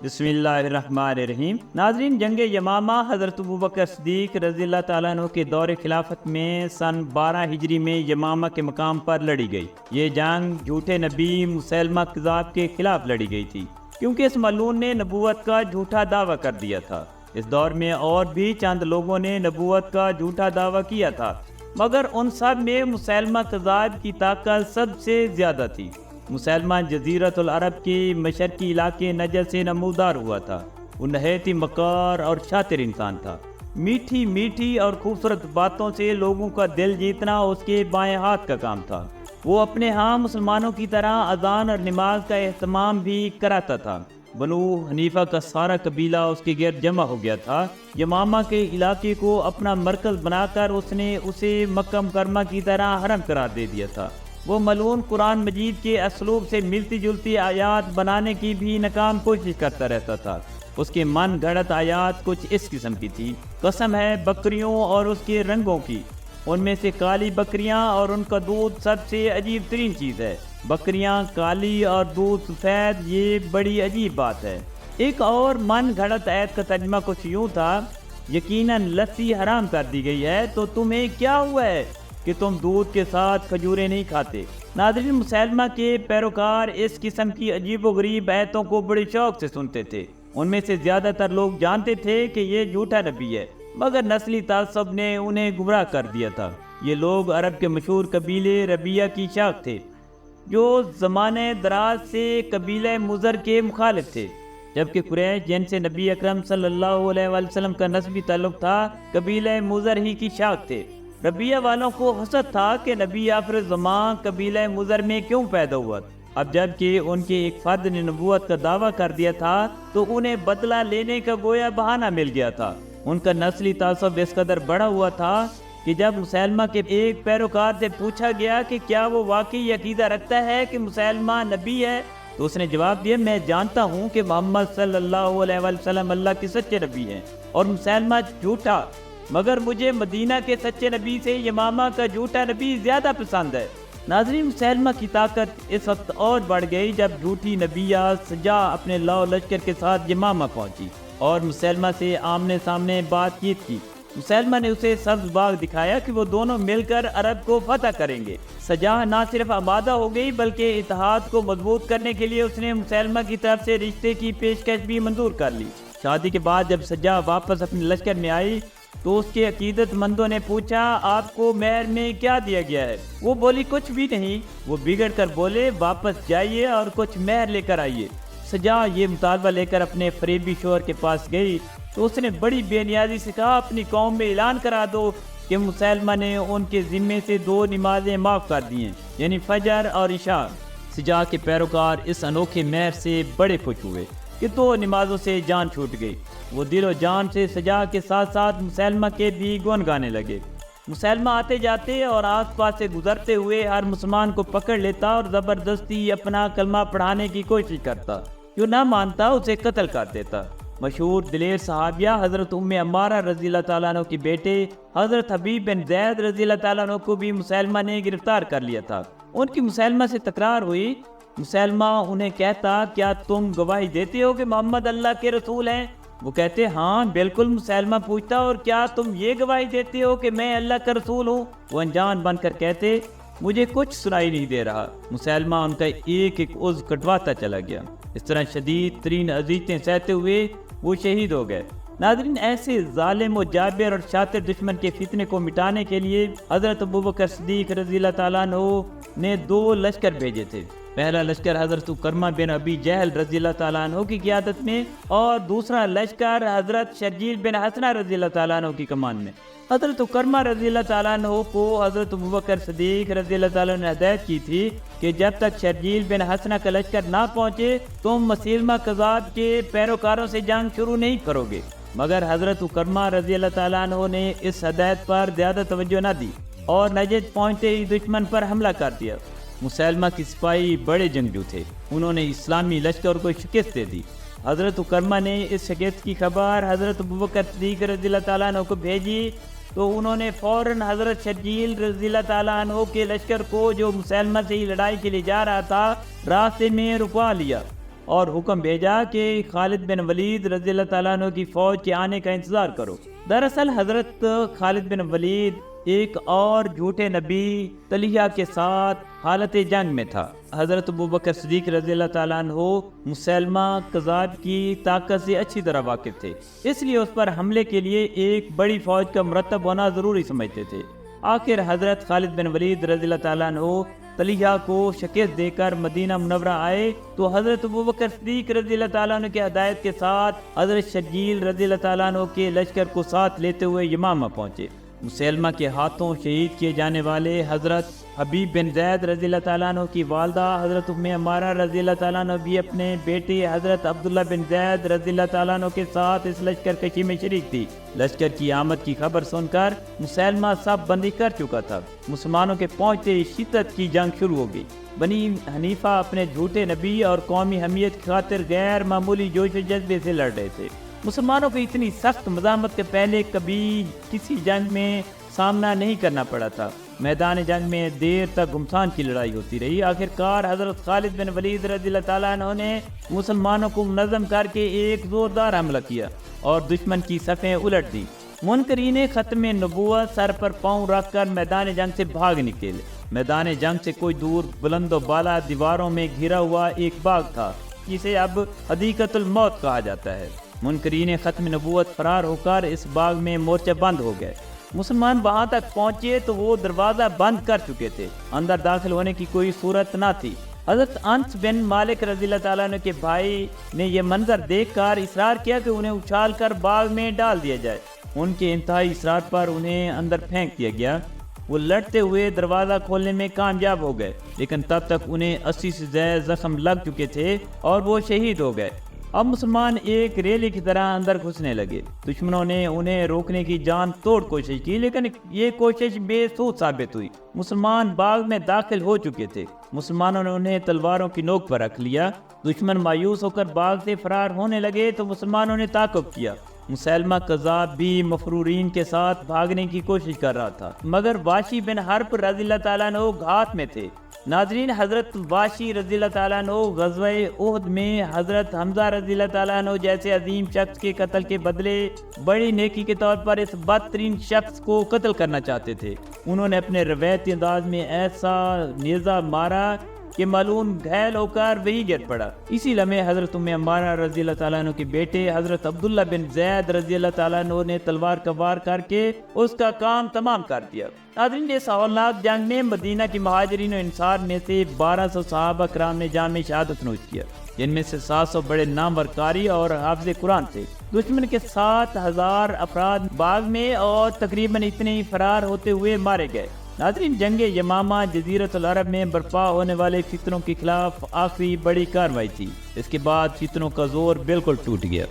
بسم اللہ الرحمن الرحیم۔ ناظرین، جنگ یمامہ حضرت ابوبکر صدیق رضی اللہ تعالیٰ عنہ کے دور خلافت میں سن 12 ہجری میں یمامہ کے مقام پر لڑی گئی۔ یہ جنگ جھوٹے نبی مسیلمہ کذاب کے خلاف لڑی گئی تھی، کیونکہ اس ملعون نے نبوت کا جھوٹا دعویٰ کر دیا تھا۔ اس دور میں اور بھی چند لوگوں نے نبوت کا جھوٹا دعویٰ کیا تھا، مگر ان سب میں مسیلمہ کذاب کی طاقت سب سے زیادہ تھی۔ مسیلمہ جزیرۃ العرب کے مشرقی علاقے نجد سے نمودار ہوا تھا۔ وہ نہایت ہی مکار اور شاطر انسان تھا۔ میٹھی میٹھی اور خوبصورت باتوں سے لوگوں کا دل جیتنا اس کے بائیں ہاتھ کا کام تھا۔ وہ اپنے ہاں مسلمانوں کی طرح اذان اور نماز کا اہتمام بھی کراتا تھا۔ بنو حنیفہ کا سارا قبیلہ اس کے گرد جمع ہو گیا تھا۔ یمامہ کے علاقے کو اپنا مرکز بنا کر اس نے اسے مکہ مکرمہ کی طرح حرم قرار دے دیا تھا۔ وہ ملعون قرآن مجید کے اسلوب سے ملتی جلتی آیات بنانے کی بھی ناکام کوشش کرتا رہتا تھا۔ اس کے من گھڑت آیات کچھ اس قسم کی تھی: قسم ہے بکریوں اور اس کے رنگوں کی، ان میں سے کالی بکریاں اور ان کا دودھ سب سے عجیب ترین چیز ہے۔ بکریاں کالی اور دودھ سفید، یہ بڑی عجیب بات ہے۔ ایک اور من گھڑت آیت کا ترجمہ کچھ یوں تھا: یقیناً لسی حرام کر دی گئی ہے، تو تمہیں کیا ہوا ہے کہ تم دودھ کے ساتھ کھجوریں نہیں کھاتے؟ ناظرین، مسیلمہ کے پیروکار اس قسم کی عجیب و غریب آیتوں کو بڑے شوق سے سنتے تھے۔ ان میں سے زیادہ تر لوگ جانتے تھے کہ یہ جھوٹا نبی ہے، مگر نسلی تعصب نے انہیں گمراہ کر دیا تھا۔ یہ لوگ عرب کے مشہور قبیلے ربیہ کی شاخ تھے، جو زمانے دراز سے قبیلہ مضر کے مخالف تھے، جبکہ قریش، جن سے نبی اکرم صلی اللہ علیہ وآلہ وسلم کا نسبی تعلق تھا، قبیلہ مضر ہی کی شاخ تھے۔ ربیہ والوں کو حسد تھا کہ نبی آخر زمان قبیلہ مضر میں کیوں پیدا ہوا۔ اب جب کہ ان کے ایک فرد نے نبوت کا دعویٰ کر دیا تھا، تو انہیں بدلہ لینے کا گویا بہانہ مل گیا تھا۔ ان کا نسلی تعصب اس قدر بڑا ہوا تھا کہ جب مسیلمہ کے ایک پیروکار سے پوچھا گیا کہ کیا وہ واقعی عقیدہ رکھتا ہے کہ مسیلمہ نبی ہے، تو اس نے جواب دیا: میں جانتا ہوں کہ محمد صلی اللہ علیہ وآلہ وسلم اللہ کے سچے نبی ہیں اور مسیلمہ جھوٹا، مگر مجھے مدینہ کے سچے نبی سے یمامہ کا جھوٹا نبی زیادہ پسند ہے۔ ناظرین، مسیلمہ کی طاقت اس وقت اور بڑھ گئی جب جھوٹی نبیہ سجا اپنے لاؤ لشکر کے ساتھ یمامہ پہنچی اور مسیلمہ سے آمنے سامنے بات چیت کی۔ مسیلمہ نے اسے سبز باغ دکھایا کہ وہ دونوں مل کر عرب کو فتح کریں گے۔ سجا نہ صرف آمادہ ہو گئی بلکہ اتحاد کو مضبوط کرنے کے لیے اس نے مسیلمہ کی طرف سے رشتے کی پیشکش بھی منظور کر لی۔ شادی کے بعد جب سجا واپس اپنے لشکر میں آئی تو اس کے عقیدت مندوں نے پوچھا: آپ کو مہر میں کیا دیا گیا ہے؟ وہ بولی: کچھ بھی نہیں۔ وہ بگڑ کر بولے: واپس جائیے اور کچھ مہر لے کر آئیے۔ سجا یہ مطالبہ لے کر اپنے فریبی شوہر کے پاس گئی تو اس نے بڑی بے نیازی سے کہا: اپنی قوم میں اعلان کرا دو کہ مسیلمہ نے ان کے ذمے سے 2 نمازیں معاف کر دی ہیں، یعنی فجر اور عشاء۔ سجا کے پیروکار اس انوکھے مہر سے بڑے خوش ہوئے کہ 2 نمازوں سے جان چھوٹ گئی۔ وہ دل و جان سے سجا کے ساتھ ساتھ مسیلمہ کے بھی گن گانے لگے۔ مسیلمہ آتے جاتے اور آس پاس سے گزرتے ہوئے ہر مسلمان کو پکڑ لیتا اور زبردستی اپنا کلمہ پڑھانے کی کوشش کرتا۔ جو نہ مانتا اسے قتل کر دیتا۔ مشہور دلیر صحابیہ حضرت ام عمارہ رضی اللہ تعالیٰ عنہ کے بیٹے حضرت حبیب بن زید رضی اللہ تعالیٰ عنہ کو بھی مسیلمہ نے گرفتار کر لیا تھا۔ ان کی مسیلمہ سے تکرار ہوئی۔ مسیلمہ انہیں کہتا: کیا تم گواہی دیتے ہو کہ محمد اللہ کے رسول ہیں؟ وہ کہتے: ہاں بالکل۔ مسیلمہ پوچھتا: اور کیا تم یہ گواہی دیتے ہو کہ میں اللہ کا رسول ہوں؟ وہ انجان بن کر کہتے: مجھے کچھ سنائی نہیں دے رہا۔ مسیلمہ ان کا ایک ایک عضو کٹواتا چلا گیا۔ اس طرح شدید ترین اذیتیں سہتے ہوئے وہ شہید ہو گئے۔ ناظرین، ایسے ظالم و جابر اور شاطر دشمن کے فتنے کو مٹانے کے لیے حضرت ابوبکر صدیق رضی اللہ تعالیٰ عنہ نے 2 لشکر بھیجے تھے۔ پہلا لشکر حضرت اکرمہ بن ابی جہل رضی اللہ تعالیٰ عنہ کی قیادت میں، اور دوسرا لشکر حضرت شرجیل بن حسنہ رضی اللہ تعالیٰ عنہ کی کمان میں۔ حضرت اکرمہ رضی اللہ تعالیٰ عنہ کو حضرت ابوبکر صدیق رضی اللہ تعالیٰ عنہ نے ہدایت کی تھی کہ جب تک شرجیل بن حسنہ کا لشکر نہ پہنچے تم مسیلمہ کذاب کے پیروکاروں سے جنگ شروع نہیں کرو گے، مگر حضرت اکرمہ رضی اللہ تعالیٰ عنہ نے اس ہدایت پر زیادہ توجہ نہ دی اور نجد پہنچتے ہی دشمن پر حملہ کر دیا۔ مسیلمہ کی سپاہی بڑے جنگجو تھے، انہوں نے اسلامی لشکر کو شکست دے دی۔ حضرت اکرمہ نے اس شکست کی خبر حضرت ابوبکر صدیق رضی اللہ تعالیٰ عنہ کو بھیجی تو انہوں نے فوراً حضرت شرجیل رضی اللہ تعالیٰ عنہ کے لشکر کو، جو مسیلمہ سے ہی لڑائی کے لیے جا رہا تھا، راستے میں رکوا لیا اور حکم بھیجا کہ خالد بن ولید رضی اللہ تعالیٰ عنہ کی فوج کے آنے کا انتظار کرو۔ دراصل حضرت خالد بن ولید ایک اور جھوٹے نبی طلحہ کے ساتھ حالت جنگ میں تھا۔ حضرت ابوبکر صدیق رضی اللہ تعالیٰ عنہ مسیلمہ کذاب کی طاقت سے اچھی طرح واقف تھے، اس لیے اس پر حملے کے لیے ایک بڑی فوج کا مرتب ہونا ضروری سمجھتے تھے۔ آخر حضرت خالد بن ولید رضی اللہ تعالیٰ عنہ طلحہ کو شکست دے کر مدینہ منورہ آئے تو حضرت ابوبکر صدیق رضی اللہ تعالیٰ عنہ کی ہدایت کے ساتھ حضرت شرجیل رضی اللہ تعالیٰ عنہ کے لشکر کو ساتھ لیتے ہوئے یمامہ پہنچے۔ مسیلمہ کے ہاتھوں شہید کیے جانے والے حضرت حبیب بن زید رضی اللہ تعالیٰ عنہ کی والدہ حضرت ام عمارہ رضی اللہ تعالیٰ عنہ بھی اپنے بیٹے حضرت عبداللہ بن زید رضی اللہ تعالیٰ عنہ کے ساتھ اس لشکر کشی میں شریک تھی۔ لشکر کی آمد کی خبر سن کر مسیلمہ سب بندی کر چکا تھا۔ مسلمانوں کے پہنچتے شدت کی جنگ شروع ہو گئی۔ بنی حنیفہ اپنے جھوٹے نبی اور قومی حمیت کی خاطر غیر معمولی جوش و جذبے سے لڑ رہے تھے۔ مسلمانوں کو اتنی سخت مزاحمت کے پہلے کبھی کسی جنگ میں سامنا نہیں کرنا پڑا تھا۔ میدان جنگ میں دیر تک گھمسان کی لڑائی ہوتی رہی۔ آخرکار حضرت خالد بن ولید رضی اللہ تعالیٰ عنہ نے مسلمانوں کو منظم کر کے ایک زوردار حملہ کیا اور دشمن کی صفیں الٹ دی۔ منکرین ختم نبوت سر پر پاؤں رکھ کر میدان جنگ سے بھاگ نکلے۔ میدان جنگ سے کوئی دور بلند و بالا دیواروں میں گھرا ہوا ایک باغ تھا، جسے اب حدیقۃ الموت کہا جاتا ہے۔ منکرین ختم نبوت فرار ہو کر اس باغ میں مورچہ بند ہو گئے۔ مسلمان وہاں تک پہنچے تو وہ دروازہ بند کر چکے تھے، اندر داخل ہونے کی کوئی صورت نہ تھی۔ حضرت انس بن مالک رضی اللہ تعالیٰ عنہ کے بھائی نے یہ منظر دیکھ کر اصرار کیا کہ انہیں اچھال کر باغ میں ڈال دیا جائے۔ ان کے انتہائی اصرار پر انہیں اندر پھینک دیا گیا۔ وہ لڑتے ہوئے دروازہ کھولنے میں کامیاب ہو گئے، لیکن تب تک انہیں 80 سے زیادہ زخم لگ چکے تھے اور وہ شہید ہو گئے۔ اب مسلمان ایک ریلی کی طرح اندر گھسنے لگے۔ دشمنوں نے انہیں روکنے کی جان توڑ کوشش کی، لیکن یہ کوشش بے سود ثابت ہوئی۔ مسلمان باغ میں داخل ہو چکے تھے۔ مسلمانوں نے انہیں تلواروں کی نوک پر رکھ لیا۔ دشمن مایوس ہو کر باغ سے فرار ہونے لگے تو مسلمانوں نے تعاقب کیا۔ مسیلمہ کذاب بھی مفرورین کے ساتھ بھاگنے کی کوشش کر رہا تھا، مگر واشی بن حرب رضی اللہ تعالیٰ عنہ گھات میں تھے۔ ناظرین، حضرت واشی رضی اللہ تعالیٰ عنہ غزوہ احد میں حضرت حمزہ رضی اللہ تعالیٰ عنہ جیسے عظیم شخص کے قتل کے بدلے بڑی نیکی کے طور پر اس بدترین شخص کو قتل کرنا چاہتے تھے۔ انہوں نے اپنے روایتی انداز میں ایسا نیزہ مارا کہ ملعون گھائل ہو کر وہی گر پڑا۔ اسی لمحے حضرت ام عمارہ رضی اللہ تعالیٰ عنہ کے بیٹے حضرت عبداللہ بن زید رضی اللہ تعالیٰ عنہ نے تلوار کا وار کر کے اس کا کام تمام کر دیا۔ ناظرین، اس ہولناک جنگ میں مدینہ کی مہاجرین و انصار میں سے 1200 صحابہ کرام نے جام شہادت نوش کیا، جن میں سے 700 بڑے نامور قاری اور حافظ قرآن تھے۔ دشمن کے 7000 افراد باغ میں اور تقریباً اتنے ہی فرار ہوتے ہوئے مارے گئے۔ ناظرین، جنگ یمامہ جزیرۃ العرب میں برپا ہونے والے فتنوں کے خلاف آخری بڑی کارروائی تھی۔ اس کے بعد فتنوں کا زور بالکل ٹوٹ گیا۔